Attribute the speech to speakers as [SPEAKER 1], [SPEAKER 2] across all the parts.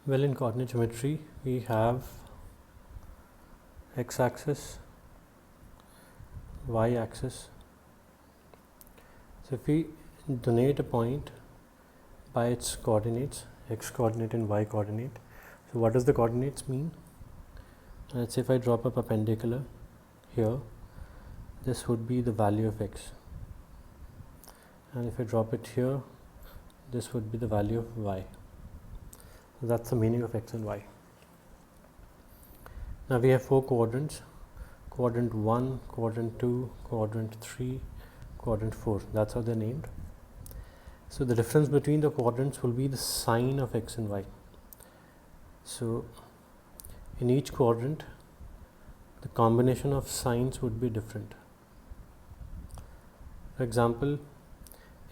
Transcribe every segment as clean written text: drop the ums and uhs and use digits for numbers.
[SPEAKER 1] Well, in coordinate geometry, we have x-axis, y-axis. So if we donate a point by its coordinates, x coordinate and y coordinate, so what does the coordinates mean? Let's say if I drop a perpendicular here, this would be the value of x, and if I drop it here, this would be the value of y. So that's the meaning of x and y. Now we have 4 quadrants: quadrant 1, quadrant 2, quadrant 3, quadrant 4. That's how they're named. So the difference between the quadrants will be the sign of x and y. So in each quadrant, the combination of signs would be different. For example,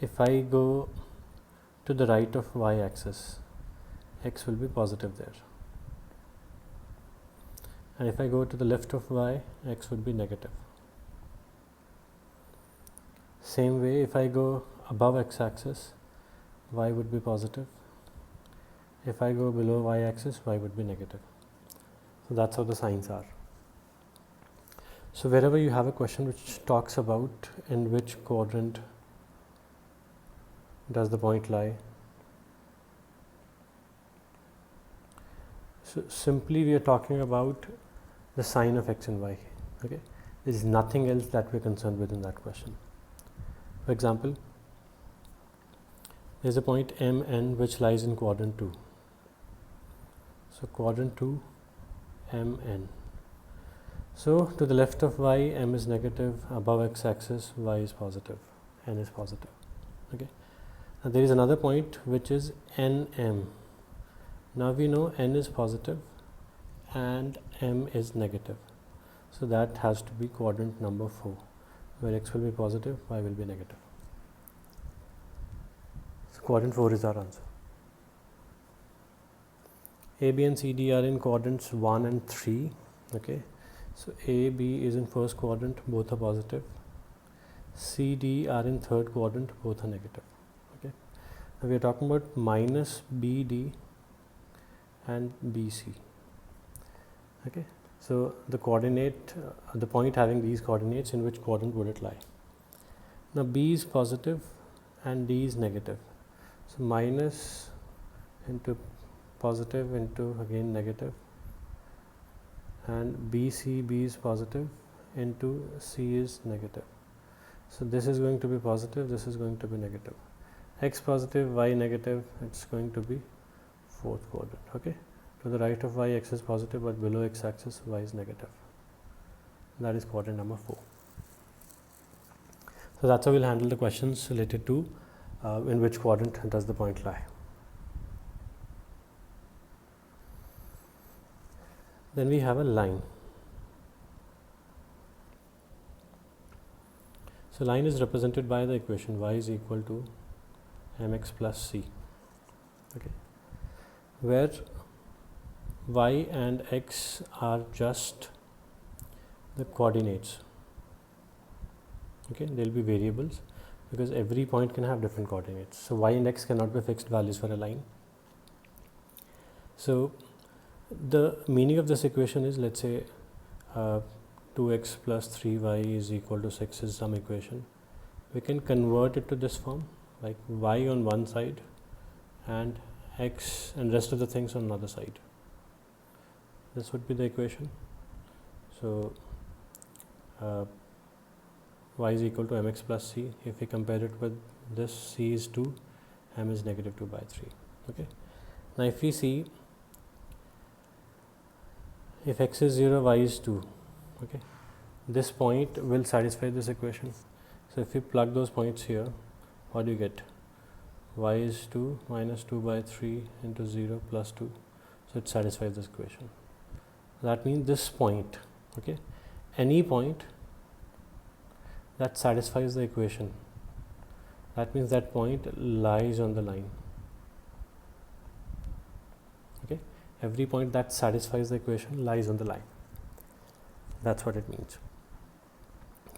[SPEAKER 1] if I go to the right of y-axis, x will be positive there, and if I go to the left of y, x would be negative. Same way, if I go above x-axis, y would be positive. If I go below y-axis, y would be negative. So that's how the signs are. So wherever you have a question which talks about in which quadrant does the point lie, so simply we are talking about the sign of x and y. Okay, there is nothing else that we're concerned with in that question. For example, there is a point MN which lies in quadrant 2. So quadrant 2, MN. So to the left of y, m is negative, above x-axis, y is positive, n is positive. Okay. Now there is another point which is NM. Now we know n is positive and m is negative. So that has to be quadrant number 4, where x will be positive, y will be negative. So quadrant 4 is our answer. A, B and C, D are in quadrants 1 and 3. Okay. So A, B is in first quadrant, both are positive. C, D are in third quadrant, both are negative. Okay. Now we are talking about minus BD and BC. Okay. So the coordinate, the point having these coordinates, in which quadrant would it lie? Now B is positive and D is negative. So minus into positive into again negative, and BC, B is positive into C is negative. So this is going to be positive, this is going to be negative. X positive, Y negative, it's going to be fourth quadrant. Okay. To the right of y, x is positive, but below x-axis, y is negative. That is quadrant number 4. So that's how we'll handle the questions related to in which quadrant does the point lie. Then we have a line. So line is represented by the equation y is equal to mx plus c. Okay. Where y and x are just the coordinates. Okay, they'll be variables because every point can have different coordinates. So y and x cannot be fixed values for a line. So the meaning of this equation is, let's say 2x plus 3y is equal to 6 is some equation. We can convert it to this form, like y on one side and x and rest of the things on another side. This would be the equation. So y is equal to mx plus c. If we compare it with this, c is 2, m is negative 2 by 3. Okay. Now if we see, if x is 0, y is 2. Okay. This point will satisfy this equation. So if we plug those points here, what do you get? Y is 2 minus 2 by 3 into 0 plus 2. So it satisfies this equation. That means this point, okay, any point that satisfies the equation, that means that point lies on the line. Okay, every point that satisfies the equation lies on the line. That's what it means.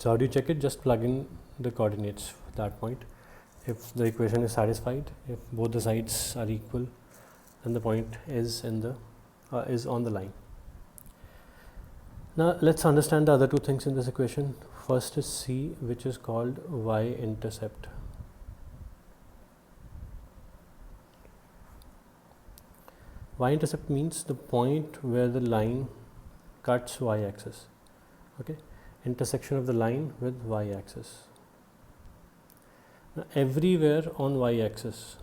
[SPEAKER 1] So how do you check it? Just plug in the coordinates for that point. If the equation is satisfied, if both the sides are equal, then the point is on the line. Now let's understand the other two things in this equation. First is C, which is called y-intercept. Y-intercept means the point where the line cuts y-axis. Okay, intersection of the line with y-axis. Now everywhere on y-axis,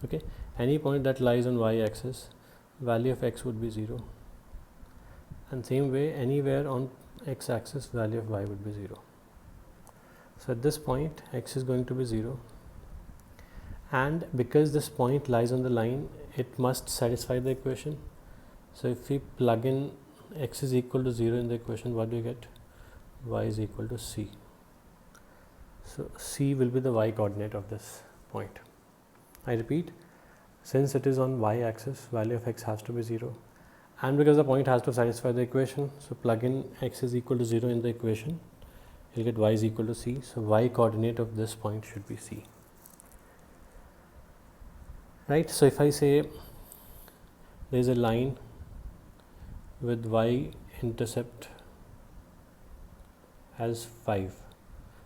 [SPEAKER 1] okay, any point that lies on y-axis, value of x would be 0, and same way anywhere on x-axis, value of y would be 0. So at this point x is going to be 0, and because this point lies on the line, it must satisfy the equation. So if we plug in x is equal to 0 in the equation, what do you get? Y is equal to c. So c will be the y coordinate of this point. I repeat, since it is on y-axis, value of x has to be 0, and because the point has to satisfy the equation, so plug in x is equal to 0 in the equation, you'll get y is equal to c. So y coordinate of this point should be c. Right? So if I say there is a line with y-intercept as 5,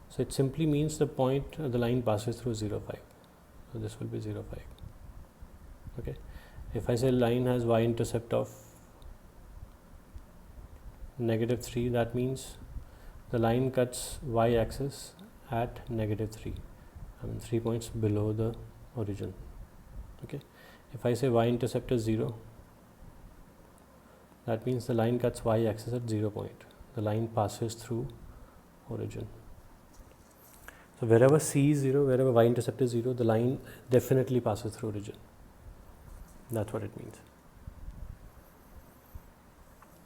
[SPEAKER 1] so it simply means the point, the line passes through 0, 5. So this will be 0, 5. Okay. If I say line has y-intercept of -3, that means the line cuts y-axis at -3. I mean 3 points below the origin. Okay. If I say y-intercept is 0, that means the line cuts y-axis at 0 point. The line passes through origin. So wherever c is 0, wherever y-intercept is 0, the line definitely passes through origin. That's what it means.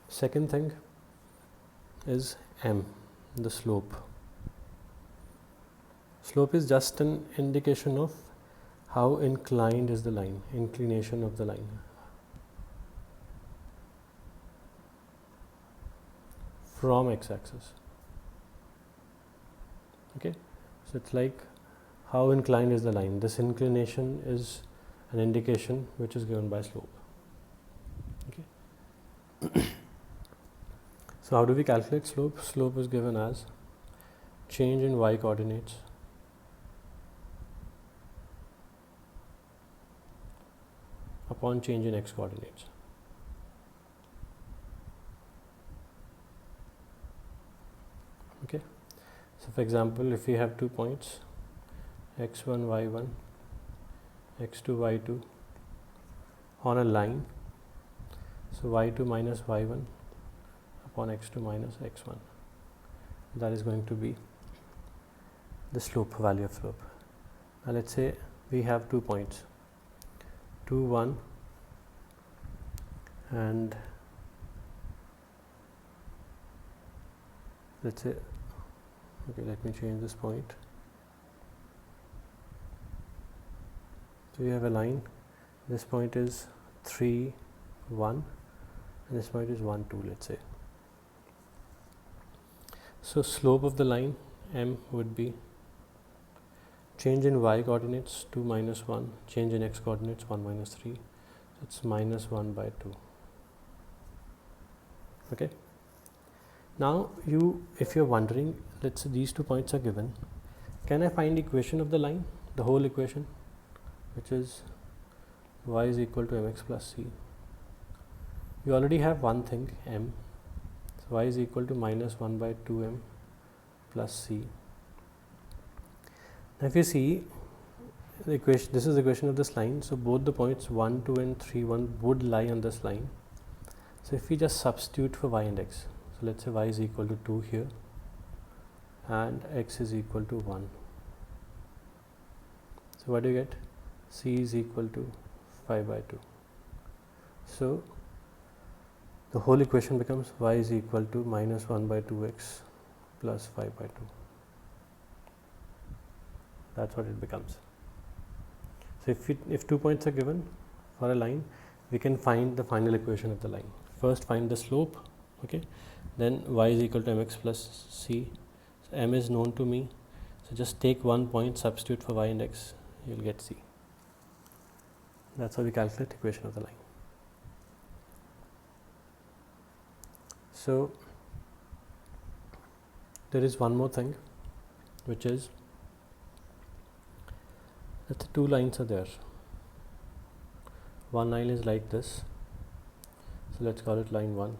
[SPEAKER 1] Second thing is m, the slope. Slope is just an indication of how inclined is the line, inclination of the line. From x-axis. Okay, so it's like how inclined is the line. This inclination is an indication which is given by slope. Okay. So how do we calculate slope? Slope is given as change in y coordinates upon change in x coordinates. Okay. So for example, if we have 2 points x1, y1, x2, y2 on a line, so y2 minus y1 upon x2 minus x1, that is going to be the slope, value of slope. Now let's say we have 2 points, 2, 1 and let's say, okay, let me change this point. So we have a line, this point is 3, 1 and this point is 1, 2, let's say. So slope of the line m would be change in y coordinates 2 minus 1, change in x coordinates 1 minus 3, so it's minus 1 by 2. Okay. Now if you're wondering, let's say these 2 points are given, can I find equation of the line, the whole equation, which is y is equal to mx plus c. You already have one thing, m, so y is equal to minus 1 by 2m plus c. Now if you see the equation, this is the equation of this line, so both the points 1, 2 and 3, 1 would lie on this line. So if we just substitute for y and x, so let's say y is equal to 2 here and x is equal to 1. So what do you get? C is equal to 5 by 2. So the whole equation becomes y is equal to minus 1 by 2x plus 5 by 2. That's what it becomes. So if 2 points are given for a line, we can find the final equation of the line. First find the slope, okay, then y is equal to mx plus c. So m is known to me, So just take one point, substitute for y and x, you'll get c. That's how we calculate equation of the line. So there is one more thing, which is that the two lines are there. One line is like this, so let's call it line 1.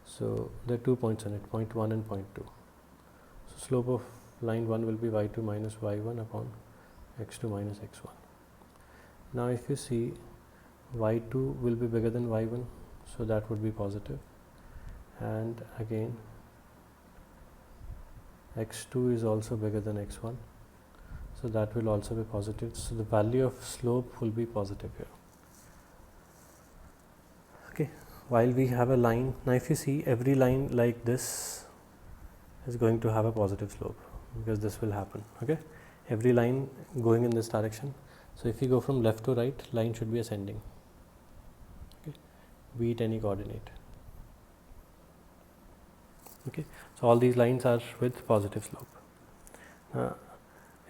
[SPEAKER 1] So there are 2 points on it, point 1 and point 2. So slope of line 1 will be y2 minus y1 upon x2 minus x1. Now if you see, y2 will be bigger than y1, so that would be positive, and again x2 is also bigger than x1, so that will also be positive. So the value of slope will be positive here. Okay, while we have a line, now if you see, every line like this is going to have a positive slope, because this will happen. Okay, every line going in this direction. So if you go from left to right, line should be ascending. Okay, be it any coordinate. Okay, so all these lines are with positive slope.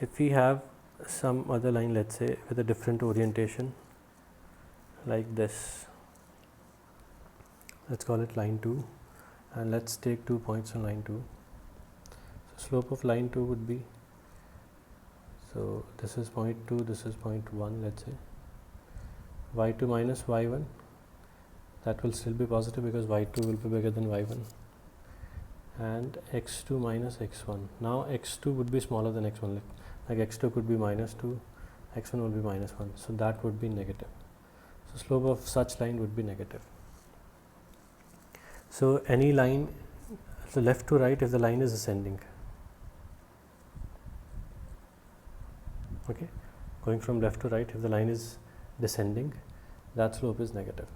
[SPEAKER 1] If we have some other line, let's say with a different orientation, like this, let's call it line 2, and let's take 2 points on line 2. So slope of line 2 would be, so this is point 2, this is point 1, let's say y2 minus y1, that will still be positive because y2 will be bigger than y1, and x2 minus x1. Now x2 would be smaller than x1, like x2 could be minus 2, x1 will be minus 1, so that would be negative. So slope of such line would be negative. So any line, so left to right, if the line is ascending, okay, going from left to right, if the line is descending, that slope is negative.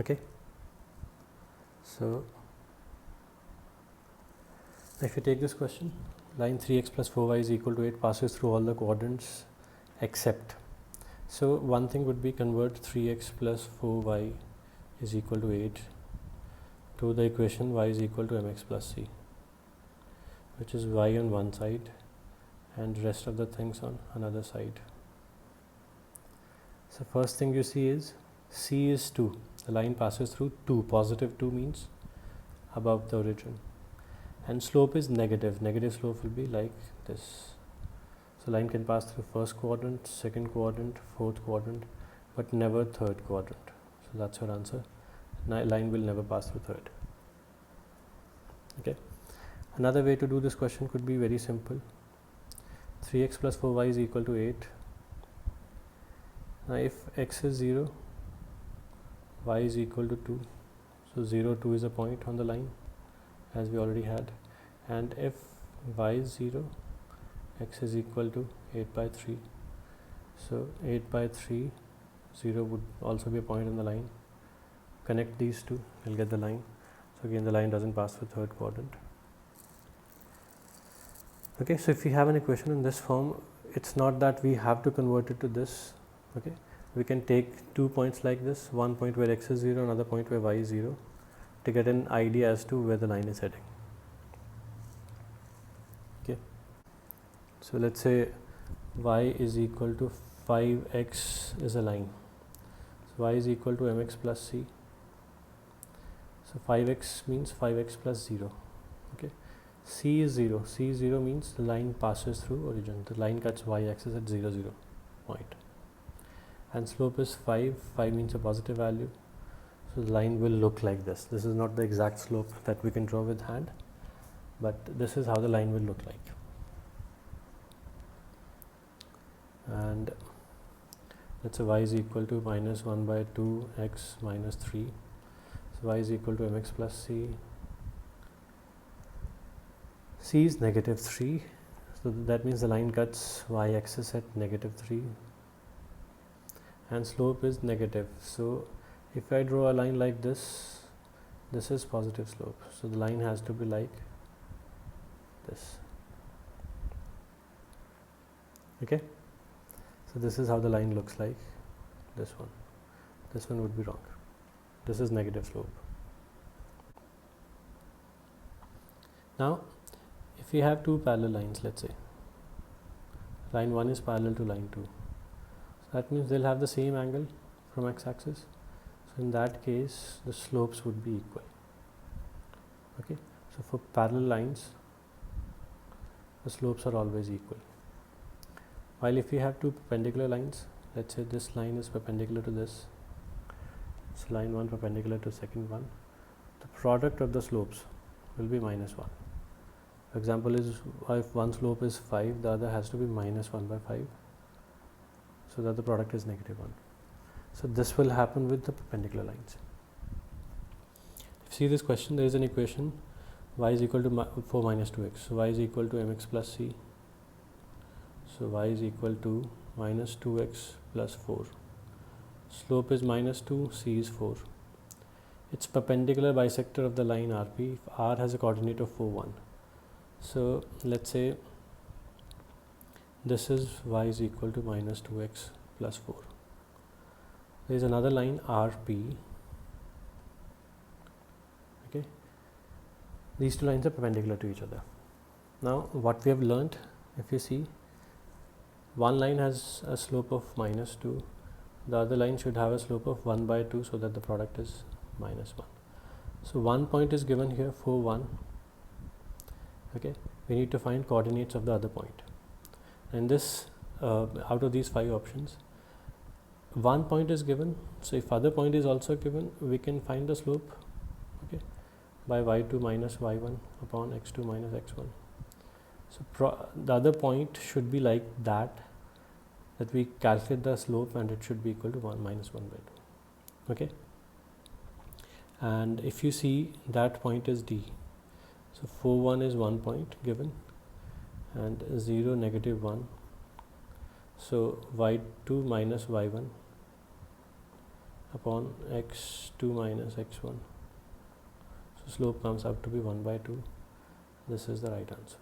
[SPEAKER 1] Okay, so if you take this question, line 3x plus 4y is equal to 8 passes through all the quadrants except. So one thing would be convert 3x plus 4y is equal to 8 to the equation y is equal to mx plus c, which is y on one side and rest of the things on another side. So first thing you see is c is 2, the line passes through 2, positive 2 means above the origin, and slope is negative, negative slope will be like this. So line can pass through first quadrant, second quadrant, fourth quadrant, but never third quadrant. So that's your answer. Line will never pass through third. Okay. Another way to do this question could be very simple. 3x plus 4y is equal to 8. Now if x is 0, y is equal to 2. So 0, 2 is a point on the line, as we already had. And if y is 0, x is equal to 8 by 3. So 8 by 3, 0 would also be a point on the line. Connect these two, you'll get the line. So again, the line doesn't pass through third quadrant. Okay, so if we have an equation in this form, it's not that we have to convert it to this. Okay, we can take 2 points like this, one point where x is 0, another point where y is 0, to get an idea as to where the line is heading. Okay, so let's say y is equal to 5x is a line. So y is equal to mx plus c. So 5x means 5x plus 0. Okay, c is 0. c is 0 means the line passes through origin. The line cuts y-axis at 0, 0 point. And slope is 5. 5 means a positive value. So the line will look like this. This is not the exact slope that we can draw with hand, but this is how the line will look like. And let's say y is equal to minus 1 by 2 x minus 3. So y is equal to mx plus c. C is negative 3. So that means the line cuts y-axis at negative 3. And slope is negative. So if I draw a line like this, this is positive slope. So the line has to be like this. Okay. So this is how the line looks like. This one would be wrong. This is negative slope. Now if we have two parallel lines, let's say line 1 is parallel to line 2, so that means they'll have the same angle from x-axis. So in that case the slopes would be equal. Okay, so for parallel lines the slopes are always equal. While if we have two perpendicular lines, let's say this line is perpendicular to this, it's line 1 perpendicular to second one, the product of the slopes will be -1. For example, is if one slope is 5, the other has to be -1 by 5, so that the product is -1. So this will happen with the perpendicular lines. If you see this question, there is an equation y is equal to 4 minus 2x. So y is equal to mx plus c. So y is equal to minus 2x plus 4. Slope is -2, c is 4. It's perpendicular bisector of the line RP if R has a coordinate of 4, 1. So let's say this is y is equal to minus 2x plus 4. There is another line RP. Okay, these two lines are perpendicular to each other. Now what we have learnt, if you see, one line has a slope of -2, the other line should have a slope of 1 by 2, so that the product is -1. So one point is given here, 4, 1. Okay, we need to find coordinates of the other point, and this out of these 5 options, one point is given. So if other point is also given, we can find the slope, okay, by y2 minus y1 upon x2 minus x1. So the other point should be like that we calculate the slope and it should be equal to 1 minus 1 by 2. Okay, and if you see, that point is D. So 4, 1 is one point given, and 0, -1. So y2 minus y1 upon x2 minus x1. So slope comes out to be 1 by 2. This is the right answer.